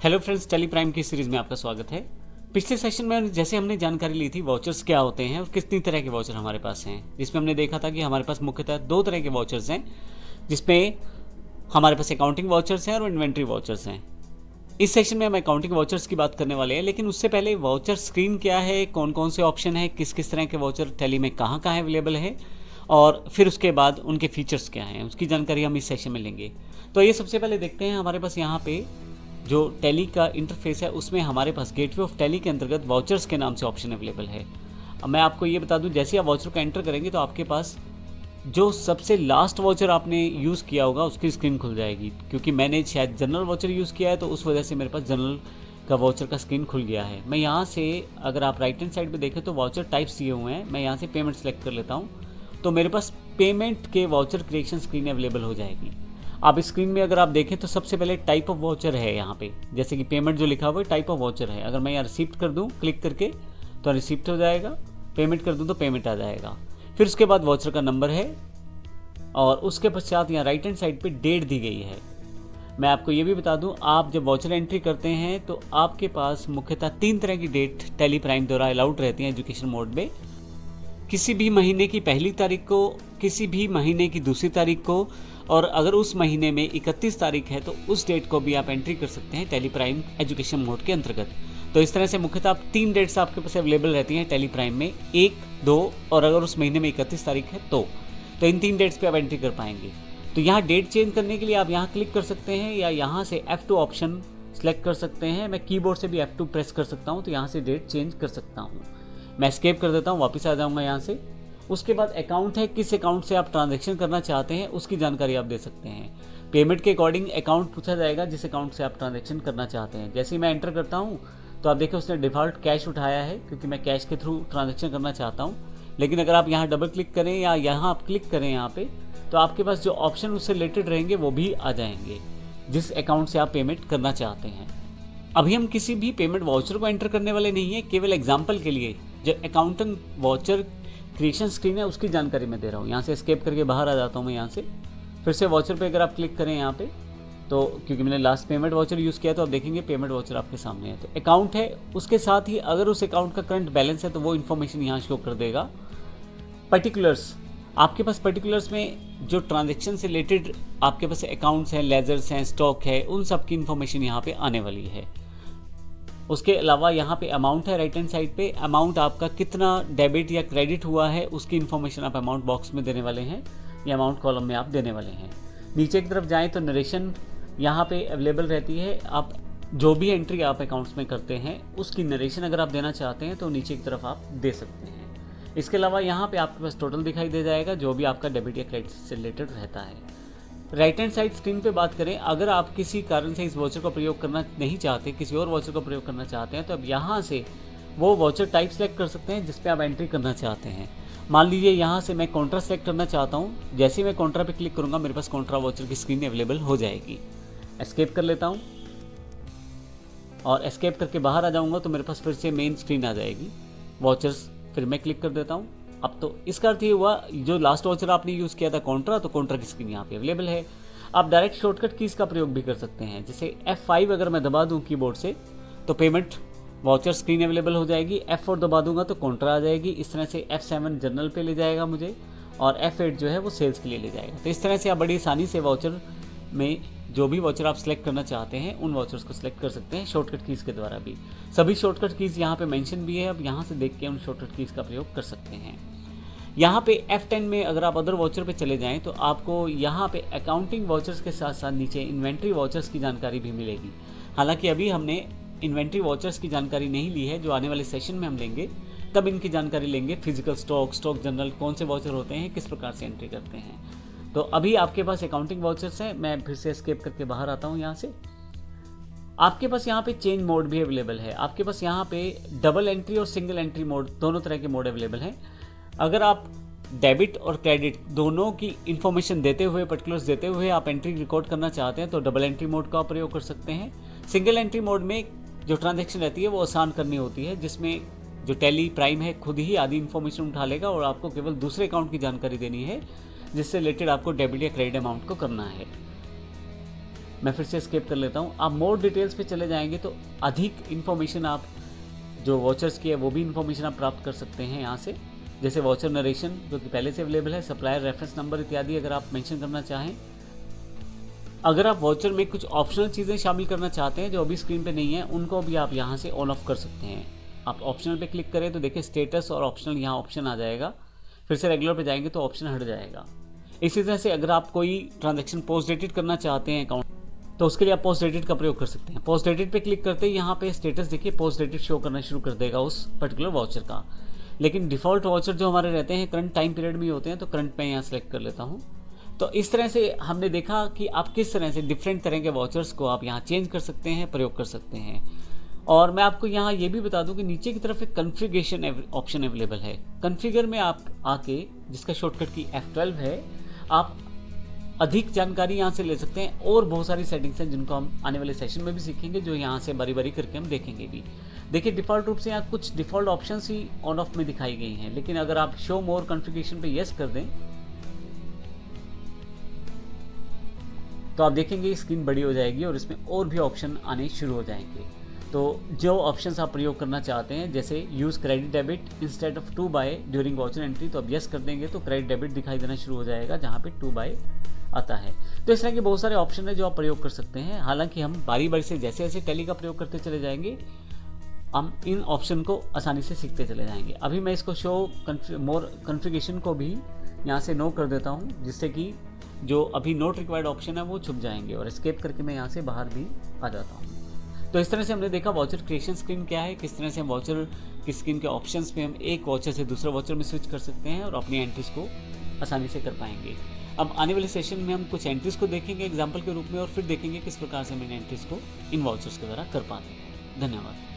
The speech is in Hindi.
हेलो फ्रेंड्स, टेली प्राइम की सीरीज में आपका स्वागत है। पिछले सेशन में जैसे हमने जानकारी ली थी वाउचर्स क्या होते हैं और कितनी तरह के वाउचर हमारे पास हैं, जिसमें हमने देखा था कि हमारे पास मुख्यतः दो तरह के वाउचर्स हैं, जिसमें हमारे पास अकाउंटिंग वाउचर्स हैं और इन्वेंट्री वाउचर्स हैं। इस सेशन में हम अकाउंटिंग वाउचर्स की बात करने वाले हैं, लेकिन उससे पहले वाउचर स्क्रीन क्या है, कौन कौन से ऑप्शन है, किस किस तरह के वाउचर टेली में कहाँ कहाँ अवेलेबल है, और फिर उसके बाद उनके फीचर्स क्या हैं, उसकी जानकारी हम इस सेशन में लेंगे। तो ये सबसे पहले देखते हैं, हमारे पास यहाँ पे जो टैली का इंटरफेस है उसमें हमारे पास गेटवे ऑफ टैली के अंतर्गत वाउचर्स के नाम से ऑप्शन अवेलेबल है। अब मैं आपको ये बता दूं, जैसे आप वाउचर को एंटर करेंगे तो आपके पास जो सबसे लास्ट वाउचर आपने यूज़ किया होगा उसकी स्क्रीन खुल जाएगी। क्योंकि मैंने शायद जनरल वाउचर यूज़ किया है तो उस वजह से मेरे पास जनरल का वाउचर का स्क्रीन खुल गया है। मैं यहाँ से अगर आप राइट हैंड साइड पर देखें तो वाउचर टाइप्स दिए हुए हैं। मैं यहाँ से पेमेंट सेलेक्ट कर लेता हूँ तो मेरे पास पेमेंट के वाउचर क्रिएशन स्क्रीन अवेलेबल हो जाएगी। आप स्क्रीन में अगर आप देखें तो सबसे पहले टाइप ऑफ वाउचर है यहाँ पे, जैसे कि पेमेंट जो लिखा हुआ है टाइप ऑफ वाउचर है। अगर मैं यहाँ रिसीप्ट कर दूँ क्लिक करके तो रिसीप्ट हो जाएगा, पेमेंट कर दूँ तो पेमेंट आ जाएगा। फिर उसके बाद वाउचर का नंबर है और उसके पश्चात यहाँ राइट हैंड साइड पे डेट दी गई है। मैं आपको ये भी बता दूँ, आप जब वाउचर एंट्री करते हैं तो आपके पास मुख्यतः 3 तरह की डेट टेली प्राइम द्वारा अलाउड रहती हैं एजुकेशन मोड में। किसी भी महीने की पहली तारीख को, किसी भी महीने की दूसरी तारीख को, और अगर उस महीने में 31 तारीख है तो उस डेट को भी आप एंट्री कर सकते हैं टेली प्राइम एजुकेशन मोड के अंतर्गत। तो इस तरह से मुख्यतः आप 3 डेट्स आपके पास अवेलेबल रहती हैं टेली प्राइम में, 1, 2 और अगर उस महीने में 31 तारीख है तो इन 3 डेट्स पे आप एंट्री कर पाएंगे। तो यहाँ डेट चेंज करने के लिए आप यहाँ क्लिक कर सकते हैं या यहाँ से F2 ऑप्शन सेलेक्ट कर सकते हैं। मैं कीबोर्ड से भी F2 प्रेस कर सकता हूँ तो यहाँ से डेट चेंज कर सकता हूँ। मैं एस्केप कर देता हूँ, वापस आ जाऊँगा यहाँ से। उसके बाद अकाउंट है, किस अकाउंट से आप ट्रांजैक्शन करना चाहते हैं उसकी जानकारी आप दे सकते हैं। पेमेंट के अकॉर्डिंग अकाउंट पूछा जाएगा जिस अकाउंट से आप ट्रांजैक्शन करना चाहते हैं। जैसे ही मैं एंटर करता हूं तो आप देखिए उसने डिफ़ॉल्ट कैश उठाया है क्योंकि मैं कैश के थ्रू ट्रांजैक्शन करना चाहता हूं। लेकिन अगर आप यहाँ डबल क्लिक करें या यहाँ आप क्लिक करें यहाँ पे, तो आपके पास जो ऑप्शन उससे रिलेटेड रहेंगे वो भी आ जाएंगे जिस अकाउंट से आप पेमेंट करना चाहते हैं। अभी हम किसी भी पेमेंट वाउचर को एंटर करने वाले नहीं है, केवल एग्जाम्पल के लिए जो अकाउंटिंग वाउचर क्रिएशन स्क्रीन है उसकी जानकारी मैं दे रहा हूँ। यहाँ से एस्केप करके बाहर आ जाता हूँ मैं यहाँ से। फिर से वाउचर पे अगर आप क्लिक करें यहाँ पे तो क्योंकि मैंने लास्ट पेमेंट वाउचर यूज़ किया तो आप देखेंगे पेमेंट वाउचर आपके सामने है। तो अकाउंट है, उसके साथ ही अगर उस अकाउंट का करंट बैलेंस है तो वो इन्फॉर्मेशन यहाँ शो कर देगा। पर्टिकुलर्स, आपके पास पर्टिकुलर्स में जो ट्रांजेक्शन से रिलेटेड आपके पास अकाउंट्स हैं, लेजर्स हैं, स्टॉक है, उन सब की इन्फॉर्मेशन यहाँ पे आने वाली है। उसके अलावा यहाँ पे अमाउंट है राइट हैंड साइड पे, अमाउंट आपका कितना डेबिट या क्रेडिट हुआ है उसकी इन्फॉर्मेशन आप अमाउंट बॉक्स में देने वाले हैं या अमाउंट कॉलम में आप देने वाले हैं। नीचे की तरफ जाएं तो नरेशन यहाँ पे अवेलेबल रहती है। आप जो भी एंट्री आप अकाउंट्स में करते हैं उसकी नरेशन अगर आप देना चाहते हैं तो नीचे की तरफ आप दे सकते हैं। इसके अलावा यहाँ पे आपके पास टोटल दिखाई दे जाएगा जो भी आपका डेबिट या क्रेडिट से रिलेटेड रहता है। राइट हैंड साइड स्क्रीन पे बात करें, अगर आप किसी कारण से इस वाउचर का प्रयोग करना नहीं चाहते, किसी और वाउचर का प्रयोग करना चाहते हैं, तो अब यहाँ से वो वाउचर टाइप सेलेक्ट कर सकते हैं जिस पे आप एंट्री करना चाहते हैं। मान लीजिए यहाँ से मैं कॉन्ट्रा सेलेक्ट करना चाहता हूँ। जैसे ही मैं कॉन्ट्रा पे क्लिक करूँगा मेरे पास कॉन्ट्रा वाउचर की स्क्रीन अवेलेबल हो जाएगी। एस्केप कर लेता हूँ और एस्केप करके बाहर आ जाऊँगा तो मेरे पास फिर से मेन स्क्रीन आ जाएगी वाउचर्स। फिर मैं क्लिक कर देता हूँ। अब तो इसका अर्थ ये हुआ, जो लास्ट वाउचर आपने यूज़ किया था कॉन्ट्रा, तो कॉन्ट्रा की स्क्रीन यहाँ पे अवेलेबल है। आप डायरेक्ट शॉर्टकट कीज़ का प्रयोग भी कर सकते हैं। जैसे F5 अगर मैं दबा दूँ कीबोर्ड से तो पेमेंट वाउचर स्क्रीन अवेलेबल हो जाएगी। F4 दबा दूंगा तो कॉन्ट्रा आ जाएगी। इस तरह से F7 जनरल पे ले जाएगा मुझे और F8 जो है वो सेल्स के लिए ले जाएगा। तो इस तरह से आप बड़ी आसानी से वाउचर में जो भी वाउचर आप सेलेक्ट करना चाहते हैं उन वाउचर्स को सेलेक्ट कर सकते हैं शॉर्टकट कीज़ के द्वारा भी। सभी शॉर्टकट कीज़ यहाँ पे मेंशन भी है, अब यहाँ से देख के उन शॉर्टकट कीज़ का प्रयोग कर सकते हैं। यहाँ पे F10 में अगर आप अदर वाउचर पे चले जाएं तो आपको यहाँ पे अकाउंटिंग वाउचर्स के साथ साथ नीचे इन्वेंट्री वाउचर्स की जानकारी भी मिलेगी। हालांकि अभी हमने इन्वेंट्री वाउचर्स की जानकारी नहीं ली है, जो आने वाले सेशन में हम लेंगे तब इनकी जानकारी लेंगे। फिजिकल स्टॉक, स्टॉक जनरल, कौन से वाउचर होते हैं, किस प्रकार से एंट्री करते हैं। तो अभी आपके पास अकाउंटिंग वाउचर्स हैं। मैं फिर से एस्केप करके बाहर आता हूँ यहाँ से। आपके पास यहाँ पे चेंज मोड भी अवेलेबल है। आपके पास यहाँ पे डबल एंट्री और सिंगल एंट्री मोड, दोनों तरह के मोड अवेलेबल हैं। अगर आप डेबिट और क्रेडिट दोनों की इन्फॉर्मेशन देते हुए, पर्टिकुलर्स देते हुए आप एंट्री रिकॉर्ड करना चाहते हैं तो डबल एंट्री मोड का प्रयोग कर सकते हैं। सिंगल एंट्री मोड में जो ट्रांजैक्शन रहती है वो आसान करनी होती है, जिसमें जो टेली प्राइम है खुद ही आधी इन्फॉर्मेशन उठा लेगा और आपको केवल दूसरे अकाउंट की जानकारी देनी है जिससे रिलेटेड आपको डेबिट या क्रेडिट अमाउंट को करना है। मैं फिर से एस्केप कर लेता हूँ। आप मोर डिटेल्स पे चले जाएंगे तो अधिक इन्फॉर्मेशन आप जो वाउचर्स की है वो भी इन्फॉर्मेशन आप प्राप्त कर सकते हैं यहाँ से, जैसे वाउचर नरेशन जो कि पहले से अवेलेबल है, सप्लायर रेफरेंस नंबर इत्यादि अगर आप मेंशन करना चाहें। अगर आप वाउचर में कुछ ऑप्शनल चीज़ें शामिल करना चाहते हैं जो अभी स्क्रीन पे नहीं है, उनको भी आप यहाँ से ऑन ऑफ कर सकते हैं। आप ऑप्शनल पे क्लिक करें तो देखिए स्टेटस और ऑप्शनल यहाँ ऑप्शन आ जाएगा, फिर से रेगुलर पे जाएंगे तो ऑप्शन हट जाएगा। इसी तरह से अगर आप कोई ट्रांजैक्शन पोस्ट डेटेड करना चाहते हैं अकाउंट, तो उसके लिए आप पोस्ट डेटेड का प्रयोग कर सकते हैं। पोस्ट डेटेड पे क्लिक करते ही यहाँ पे स्टेटस देखिए पोस्ट डेटेड शो करना शुरू कर देगा उस पर्टिकुलर वाउचर का। लेकिन डिफ़ॉल्ट वाउचर जो हमारे रहते हैं करंट टाइम पीरियड में ही होते हैं, तो करंट पे यहाँ सेलेक्ट कर लेता हूँ। तो इस तरह से हमने देखा कि आप किस तरह से डिफरेंट तरह के वाउचर्स को आप यहाँ चेंज कर सकते हैं, प्रयोग कर सकते हैं। और मैं आपको यहाँ ये भी बता दूं कि नीचे की तरफ एक कॉन्फ़िगरेशन ऑप्शन अवेलेबल है। कॉन्फ़िगर में आप आके, जिसका शॉर्टकट की F12 है, आप अधिक जानकारी यहाँ से ले सकते हैं और बहुत सारी सेटिंग्स हैं जिनको हम आने वाले सेशन में भी सीखेंगे, जो यहाँ से बारी बारी करके हम देखेंगे भी। देखिए डिफ़ॉल्ट रूप से यहाँ कुछ default options he on off में दिखाई गई हैं, लेकिन अगर आप शो मोर कॉन्फ़िगरेशन पे यस कर दें तो आप देखेंगे स्क्रीन बड़ी हो जाएगी और इसमें और भी ऑप्शन आने शुरू हो जाएंगे। तो जो ऑप्शंस आप प्रयोग करना चाहते हैं, जैसे use credit debit instead of to buy during voucher entry, तो अब यस कर देंगे तो क्रेडिट डेबिट दिखाई देना शुरू हो जाएगा जहाँ पे टू बाय आता है। तो इस तरह के बहुत सारे ऑप्शन है जो आप प्रयोग कर सकते हैं। हालांकि हम बारी बारी से जैसे जैसे टैली का प्रयोग करते चले जाएंगे, हम इन ऑप्शन को आसानी से सीखते चले जाएंगे। अभी मैं इसको शो मोर कॉन्फ़िगरेशन को भी यहाँ से नो कर देता हूँ, जिससे कि जो अभी नोट रिक्वायर्ड ऑप्शन है वो छुप जाएंगे और एस्केप करके मैं यहाँ से बाहर भी आ जाता हूँ। तो इस तरह से हमने देखा वाउचर क्रिएशन स्क्रीन क्या है, किस तरह से हम वाउचर की स्क्रीन के ऑप्शंस में हम एक वाउचर से दूसरे वाउचर में स्विच कर सकते हैं और अपनी एंट्रीज को आसानी से कर पाएंगे। अब आने वाले सेशन में हम कुछ एंट्रीज को देखेंगे एग्जाम्पल के रूप में, और फिर देखेंगे किस प्रकार से हम इन एंट्रीज को इन वाउचर्स के द्वारा कर पाते हैं। धन्यवाद।